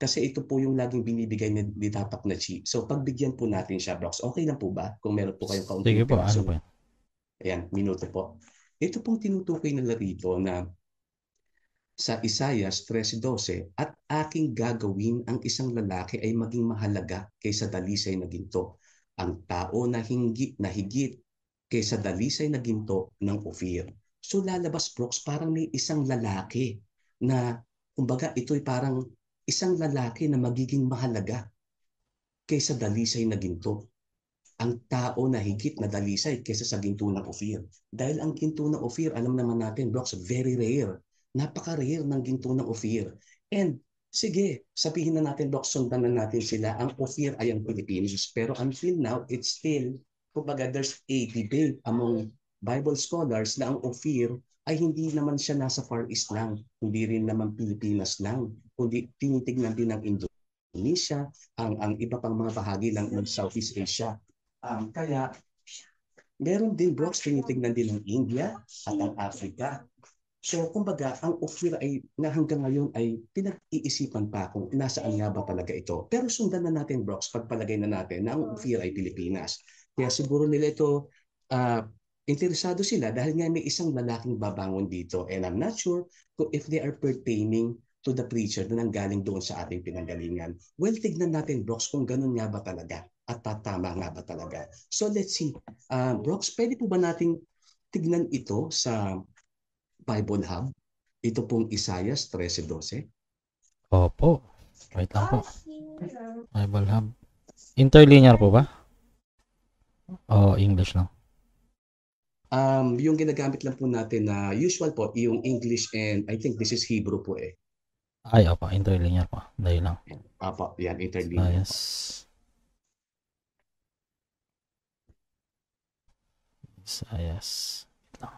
Kasi ito po yung laging binibigay ni dapat na chi. So pagbigyan po natin siya, Brox, okay lang po ba? Kung meron po kayong Sige kaunting po, ano piraso. po yan? Ayan, minuto po. Ito pong tinutukoy nila rito na sa Isaias 13:12, at aking gagawin ang isang lalaki ay maging mahalaga kaysa dalisay na ginto. Ang tao na higit kaysa dalisay na ginto ng Ophir. So lalabas, Brooks, parang may isang lalaki na, kumbaga, ito'y parang isang lalaki na magiging mahalaga kaysa dalisay na ginto. Ang tao na higit na dalisay kaysa sa ginto ng Ophir. Dahil ang ginto ng Ophir, alam naman natin, Brox, very rare. Napaka-rare ng ginto ng Ophir. And sige, sabihin na natin, Brox, sundan na natin sila. Ang Ophir ay ang Pilipinas. Pero until now, it's still, kumbaga, there's a debate among Bible scholars na ang Ophir ay hindi naman siya nasa Far East lang. Hindi rin naman Pilipinas lang. Kundi tinitignan din ng Indonesia, ang iba pang mga bahagi lang ng Southeast Asia. Kaya meron din, Brooks, tinitignan din ng India at ang Africa. So kumbaga, ang Ophir ay na hanggang ngayon ay pinag-iisipan pa kung nasaan nga ba talaga ito. Pero sundan na natin, Brooks, pagpalagay na natin na ang Ophir ay Pilipinas. Kaya siguro nila ito, uh, interesado sila dahil nga may isang lalaking babangon dito. And I'm not sure if they are pertaining to the preacher na nanggaling doon sa ating pinanggalingan. Well, tignan natin, Brooks, kung ganun nga ba talaga at tatama nga ba talaga. So let's see. Brooks, pwede po ba nating tignan ito sa Bible Hub? Ito pong Isaias 13:12. Opo. Wait lang po. Bible Hub. Interlinear po ba? O English lang? Yung ginagamit lang po natin na usual po, yung English, and I think this is Hebrew po eh. Ay, opo. Interlinear po. Dahil lang. Apo, yan, interlinear po. Isaias. Isaias. Wait lang.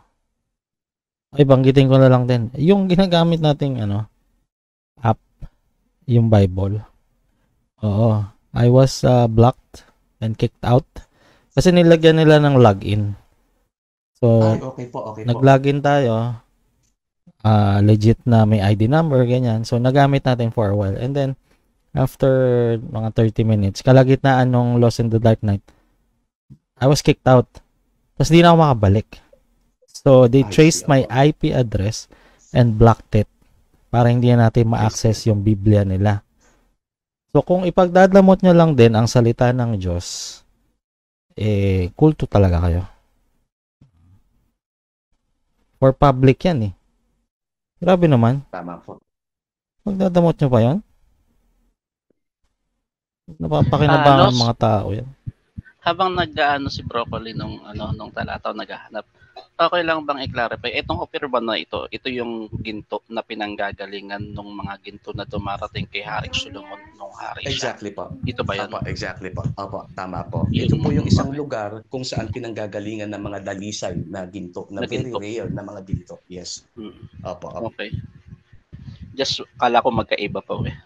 Ay, banggitin ko na lang din. Yung ginagamit nating app, yung Bible. Oo. I was blocked and kicked out. Kasi nilagyan nila ng login. So, Ay, okay po, okay po. nag-login tayo. Legit na may ID number, ganyan. So, nagamit natin for a while. And then, after mga 30 minutes, kalagitnaan nung Lost in the Dark Night, I was kicked out. Tapos, di na ako makabalik. So, they traced my IP address and blocked it para hindi natin ma-access yung Biblia nila. So, kung ipagdadamot nyo lang din ang salita ng Diyos, kulto talaga kayo. For public yan eh. Grabe naman. Tama po. Magdadamot nyo pa yan? Napapakinabangan ng mga tao yan. Habang nag-aano si Broccoli nung talataw naghahanap, okay lang bang i-clarify, itong Ophir ba na ito yung ginto na pinanggagalingan ng mga ginto na dumarating kay Haring Solomon nung hari siya? Exactly po. Ito ba yan? Opo, exactly po. Opo, tama po. Ito po yung isang lugar kung saan pinanggagalingan ng mga dalisay na ginto, na very rare na mga ginto. Yes. Opo, opo. Okay. Just kala ko magkaiba pa eh.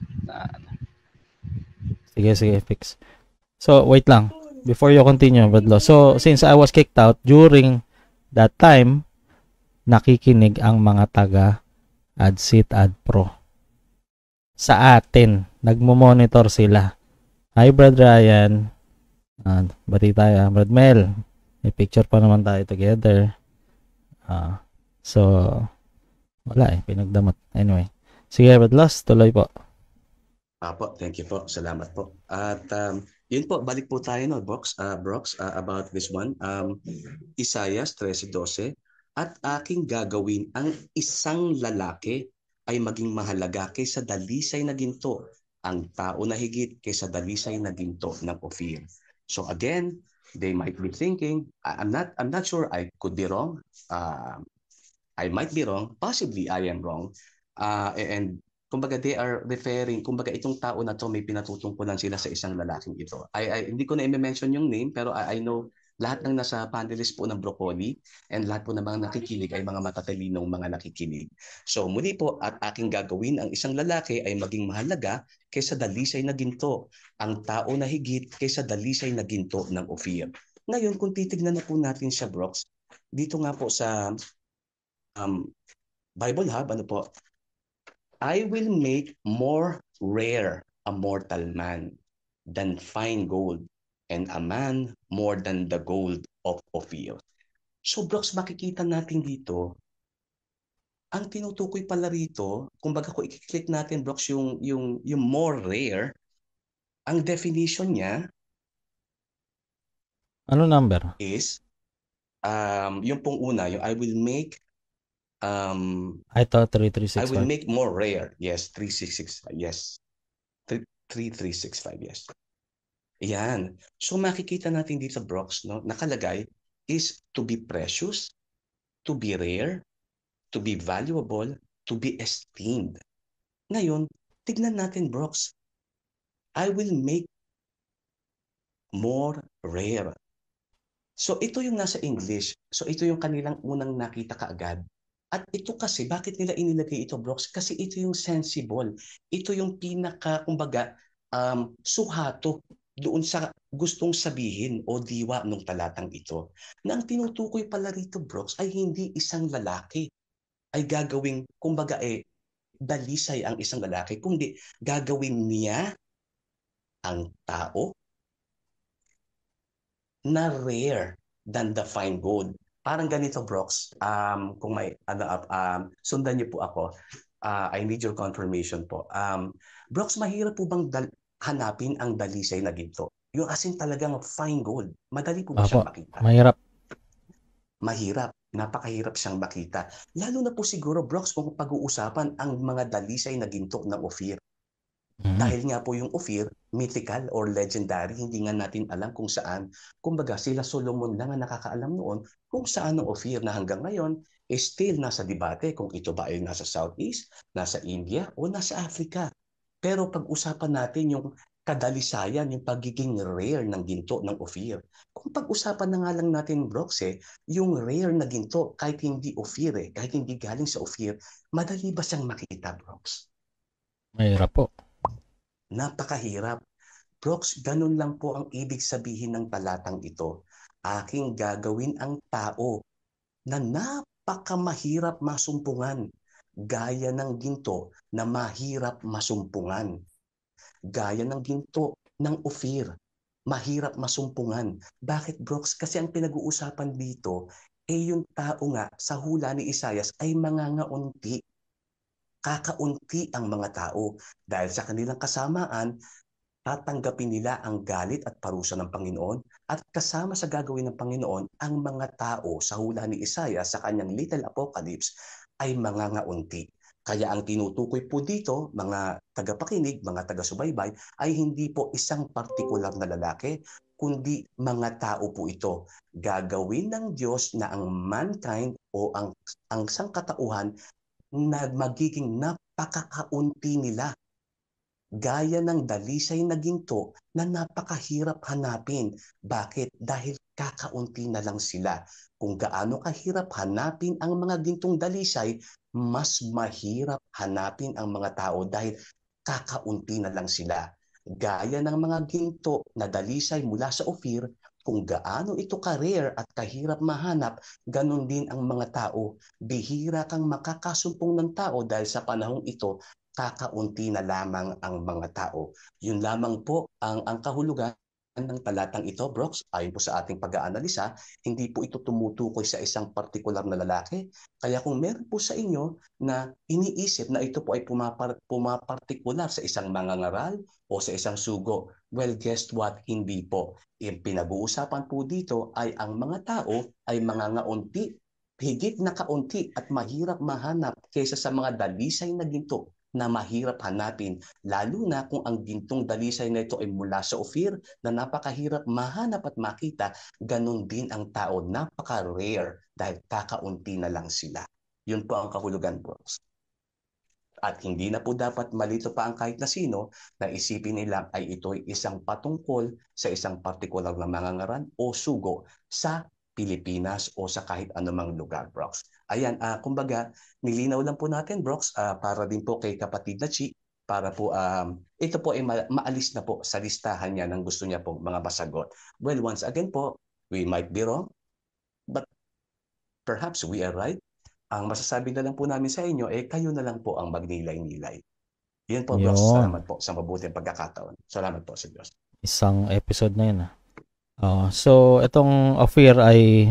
Sige, fix. So, wait lang. Before you continue, Badlo. So, since I was kicked out, during that time, nakikinig ang mga taga AdSeat AdPro. Sa atin, nagmo-monitor sila. Hi, Brad Ryan. Bati tayo. Brad Mel. May picture pa naman tayo together. So, wala pinagdamot. Anyway. Sige, Brad Lost. Tuloy po. Apo, thank you po. Salamat po. At yun po, balik po tayo Brooks, about this one. Isaiah 13:12, at aking gagawin ang isang lalaki ay maging mahalaga kaysa dalisay na ginto, ang tao na higit kaysa dalisay na ginto ng Ophir. So again, they might be thinking, I'm not sure, I could be wrong. I might be wrong, possibly I am wrong. And kumbaga they are referring, kumbaga itong tao na to may pinatutungkulan sila sa isang lalaking ito. Hindi ko na i-mention yung name, pero I know lahat ng nasa panelist po ng Broccoli and lahat po ng mga nakikinig ay mga matatalinong mga nakikinig. So muli po, at aking gagawin ang isang lalaki ay maging mahalaga kaysa dalisay na ginto, ang tao na higit kaysa dalisay na ginto ng Ophir. Ngayon, kung titignan na po natin siya, Brooks, dito nga po sa Bible Hub, I will make more rare a mortal man than fine gold, and a man more than the gold of Ophir. So Brooks, makikita natin dito, ang tinutukoy pala rito, kumbaga kung i-click natin Brooks yung more rare, ang definition niya Ano number? is yung pong una, yung Ito, I will 3365. make more rare. Yes, 3665. Yes. 3365, yes. Yan. So makikita natin dito sa Brooks, no, nakalagay is to be precious, to be rare, to be valuable, to be esteemed. Ngayon, tignan natin Brooks. I will make more rare. So ito yung nasa English. So ito yung kanilang unang nakita kaagad. At ito kasi, bakit nila inilagay ito, Brooks? Kasi ito yung sensible. Ito yung pinaka, kumbaga, suhato doon sa gustong sabihin o diwa ng talatang ito. Na ang tinutukoy pala rito, Brooks, ay hindi isang lalaki ay gagawing, kumbaga dalisay ang isang lalaki, kundi gagawin niya ang tao na rare than the fine gold. Parang ganito, Brooks. Kung may sundan niyo po ako. I need your confirmation po. Brooks, mahirap po bang hanapin ang dalisay na ginto? Yung asin talagang fine gold. Madali po ba Apo, siyang makita? mahirap. Mahirap. Napakahirap siyang makita. Lalo na po siguro, Brooks, kung pag-uusapan ang mga dalisay na ginto ng Ophir. Dahil nga po yung Ophir, mythical or legendary, hindi nga natin alam kung saan. Kumbaga, sila Solomon lang ang nakakaalam noon kung saan ang Ophir na hanggang ngayon still nasa debate kung ito ba ay nasa Southeast, nasa India o nasa Africa. Pero pag-usapan natin yung kadalisayan, yung pagiging rare ng ginto ng Ophir. Kung pag-usapan na nga lang natin, Brooks, yung rare na ginto, kahit hindi Ophir, kahit hindi galing sa Ophir, madali ba siyang makita, Brooks? Mahirap po. Napakahirap. Brooks, ganun lang po ang ibig sabihin ng talatang ito. Aking gagawin ang tao na napakamahirap masumpungan, gaya ng ginto na mahirap masumpungan. Gaya ng ginto ng Ophir, mahirap masumpungan. Bakit, Brooks? Kasi ang pinag-uusapan dito, yung tao nga sa hula ni Isaias ay mangangaunti. Kakaunti ang mga tao dahil sa kanilang kasamaan, tatanggapin nila ang galit at parusa ng Panginoon at kasama sa gagawin ng Panginoon ang mga tao sa hula ni Isaiah sa kanyang Little Apocalypse ay mangangaunti. Kaya ang tinutukoy po dito, mga tagapakinig, mga taga-subaybay, ay hindi po isang partikular na lalaki, kundi mga tao po ito. Gagawin ng Diyos na ang mankind o ang sangkatauhan na magiging napakakaunti nila. Gaya ng dalisay na ginto na napakahirap hanapin. Bakit? Dahil kakaunti na lang sila. Kung gaano kahirap hanapin ang mga gintong dalisay, mas mahirap hanapin ang mga tao dahil kakaunti na lang sila. Gaya ng mga ginto na dalisay mula sa Ophir, kung gaano ito ka-rare at kahirap mahanap, ganun din ang mga tao. Bihira kang makakasumpong ng tao dahil sa panahong ito, kakaunti na lamang ang mga tao. Yun lamang po ang kahulugan ng talatang ito, Brooks, ayon po sa ating pag-aanalisa, hindi po ito tumutukoy sa isang partikular na lalaki. Kaya kung meron po sa inyo na iniisip na ito po ay pumapartikular sa isang mangangaral o sa isang sugo, well, guess what? Hindi po. Yung pinag-uusapan po dito ay ang mga tao ay mangangaunti, higit na kaunti at mahirap mahanap kaysa sa mga dalisay na ginto na mahirap hanapin, lalo na kung ang gintong dalisay na ito ay mula sa Ophir na napakahirap mahanap at makita, ganun din ang tao, napaka-rare dahil kakaunti na lang sila. Yun po ang kahulugan, Brooks. At hindi na po dapat malito pa ang kahit na sino na isipin nila ay ito ay isang patungkol sa isang partikular na mangangaral o sugo sa Pilipinas o sa kahit anumang lugar, Brooks. Ayan, kumbaga, nilinaw lang po natin, Brooks, para din po kay kapatid na Chi, para po ito po ay maalis na po sa listahan niya ng gusto niya po mga masagot. Well, once again po, we might be wrong, but perhaps we are right. Ang masasabi na lang po namin sa inyo, kayo na lang po ang magnilay-nilay. Yun po, bro. Yun. Salamat po sa mabuting pagkakataon. Salamat po sa Diyos. Isang episode na yun. So, itong Ophir ay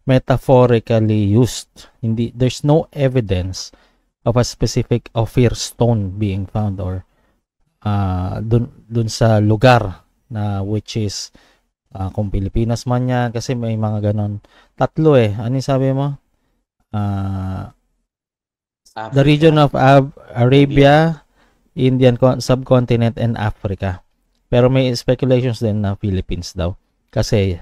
metaphorically used. Hindi, there's no evidence of a specific Ophir stone being found or dun sa lugar na which is kung Pilipinas man yan kasi may mga ganon. Tatlo ano yung sabi mo? The region of Arabia, Indian subcontinent, and Africa. Pero may speculations din na Philippines daw. Kasi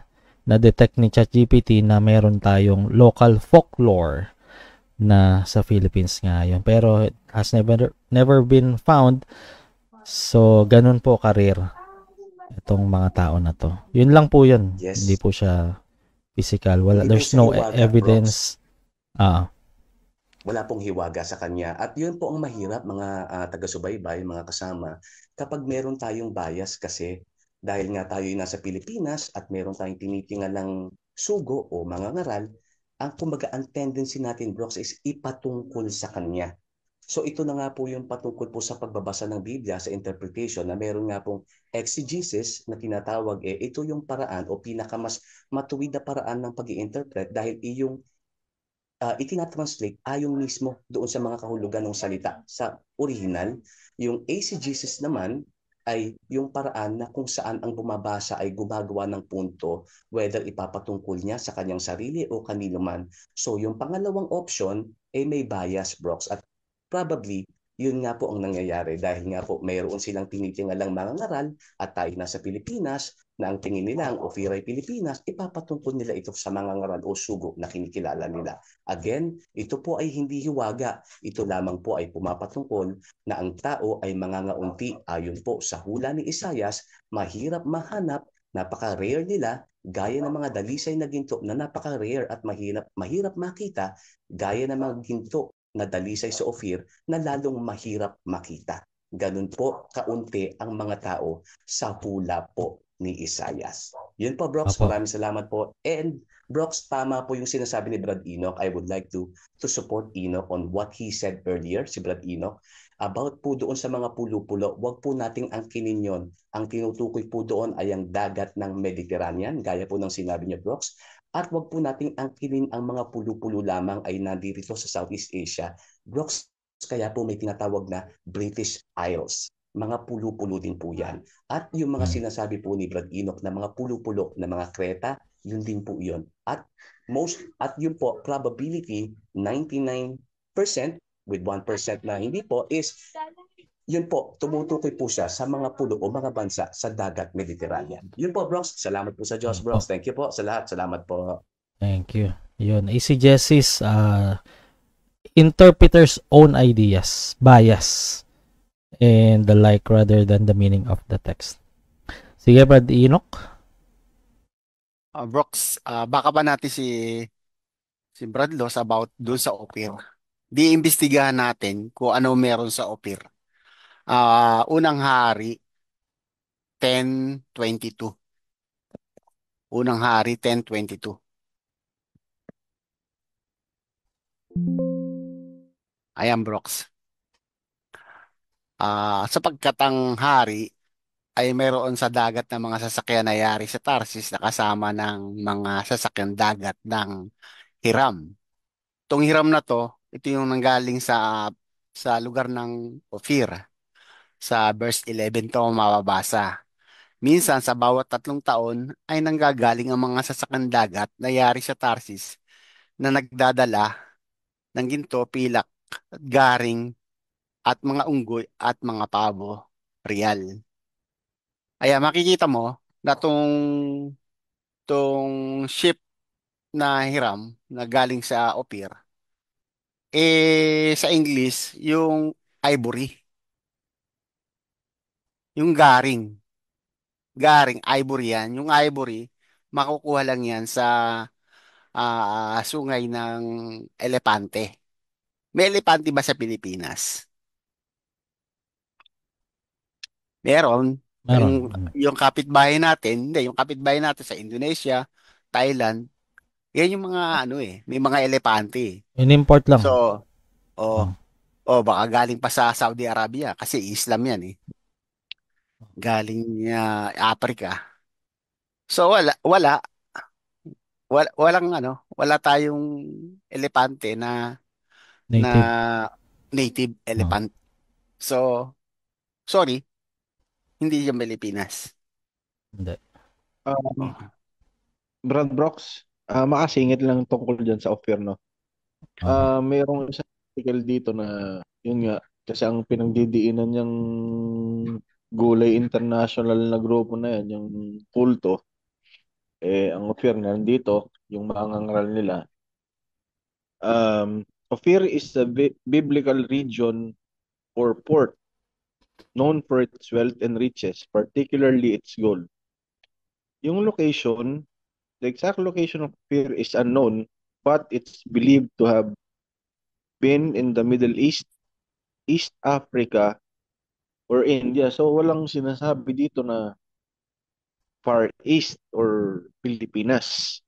na-detect ni ChatGPT na meron tayong local folklore na sa Philippines nga yun. Pero it has never been found. So, ganun po karir itong mga tao na to. Yun lang po yun. Yes. Hindi po siya physical. Hindi There's po siya no hiwaga, evidence. Wala pong hiwaga sa kanya. At yun po ang mahirap, mga taga-subaybay, mga kasama, kapag meron tayong bias kasi dahil nga tayo nasa Pilipinas at meron tayong tinitingalang sugo o mga ngaral, ang kumbaga ang tendency natin, Brooks, is ipatungkol sa kanya. So ito na nga po yung patungkol po sa pagbabasa ng Biblia sa interpretation na meron nga pong exegesis na tinatawag ito yung paraan o pinakamas matuwid na paraan ng pag-i-interpret dahil iyong itinatranslate ayon mismo doon sa mga kahulugan ng salita sa original. Yung exegesis naman ay yung paraan na kung saan ang bumabasa ay gumagawa ng punto whether ipapatungkol niya sa kanyang sarili o kanino man. So yung pangalawang option ay may bias, Brooks, at probably yun nga po ang nangyayari dahil nga po mayroon silang tinitingalang mga ngaral at tayo nasa Pilipinas na ang tingin nila ang Ophir ay Pilipinas, ipapatungkol nila ito sa mga ngaral o sugo na kinikilala nila. Again, ito po ay hindi hiwaga. Ito lamang po ay pumapatungkol na ang tao ay mangangaunti ayon po sa hula ni Isayas, mahirap mahanap, napaka-rare nila, gaya ng mga dalisay na ginto na napaka-rare at mahirap makita, gaya ng mga ginto na dalisay sa Ophir na lalong mahirap makita. Ganun po kaunti ang mga tao sa hula po ni Isayas. Yun po, Brox. Apo. Maraming salamat po. And Brox, tama po yung sinasabi ni Brad Enoch. I would like to support Enoch on what he said earlier, si Brad Enoch. About po doon sa mga pulo-pulo, wag po nating angkinin yon. Ang tinutukoy po doon ay ang dagat ng Mediterranean, gaya po ng sinabi niya, Brox. At wag po nating angkinin ang mga pulo-pulo lamang ay nandito sa Southeast Asia. Brox, kaya po may tinatawag na British Isles. Mga pulo-pulo din po yan. At yung mga sinasabi po ni Brad Enoch na mga pulo-pulo na mga Kreta, yun din po yun. At yun po, probability 99% with 1% na hindi po is yun po, tumutukoy po siya sa mga pulo o mga bansa sa dagat Mediterranean. Yun po, Bronx. Salamat po sa Diyos, Bronx. Thank you po sa lahat. Salamat po. Thank you. Yun, exegesis, interpreter's own ideas, bias, and the like rather than the meaning of the text. Sige, Brad Enoch. Brooks, baka pa natin si Brad Loss about doon sa Ophir. Di imbestigahan natin kung ano meron sa Ophir. Unang Hari 10:22. Unang Hari 10:22. Ayan, Brooks. Sapagkat ang hari ay mayroon sa dagat ng mga sasakyan na yari sa Tarsis na kasama ng mga sasakyan dagat ng Hiram. Itong Hiram na to, ito yung nanggaling sa lugar ng Ophir. Sa verse 11 to mababasa. Minsan sa bawat 3 taon ay nanggagaling ang mga sasakyan dagat na yari sa Tarsis na nagdadala ng ginto, pilak, garing at mga unggoy at mga pabo, real. Ay makikita mo na tong ship na Hiram na galing sa Ophir, sa English, yung ivory, yung garing. Garing, ivory yan. Yung ivory, makukuha lang yan sa sungay ng elepante. May elepante ba sa Pilipinas? Meron. Meron. Yung kapitbahay natin, hindi, yung kapitbahay natin sa Indonesia, Thailand, yan yung mga may mga elepante. In-import lang. So, oh, O baka galing pa sa Saudi Arabia kasi Islam yan eh. Galing Africa. So walang wala tayong elepante na Native. native Oh, elephant. So, sorry, hindi yung Pilipinas. hindi. Um, Oh. Brad Brooks, makasingit lang tungkol dyan sa offer, no? Okay. Mayroong isang article dito na, yun nga, kasi ang pinagdidiinan niyang Gulay International na grupo na yan, yung kulto, ang offer na nandito, yung mangangaral nila. Ophir is a biblical region or port known for its wealth and riches, particularly its gold. Yung location, the exact location of Ophir is unknown, but it's believed to have been in the Middle East, East Africa, or India. So walang sinasabi dito na Far East or Pilipinas.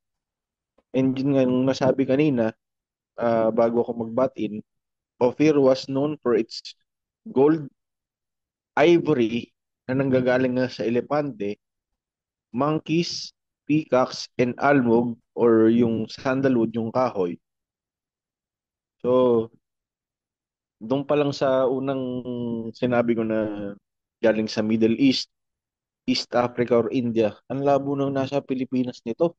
And yun nga yung nasabi kanina, bago ako mag-butt-in, Ophir was known for its gold, ivory, na nanggagaling nga sa elepante, monkeys, peacocks, and almug, or yung sandalwood, yung kahoy. So, doon pa lang sa unang sinabi ko na galing sa Middle East, East Africa or India, ang labo nang nasa Pilipinas nito.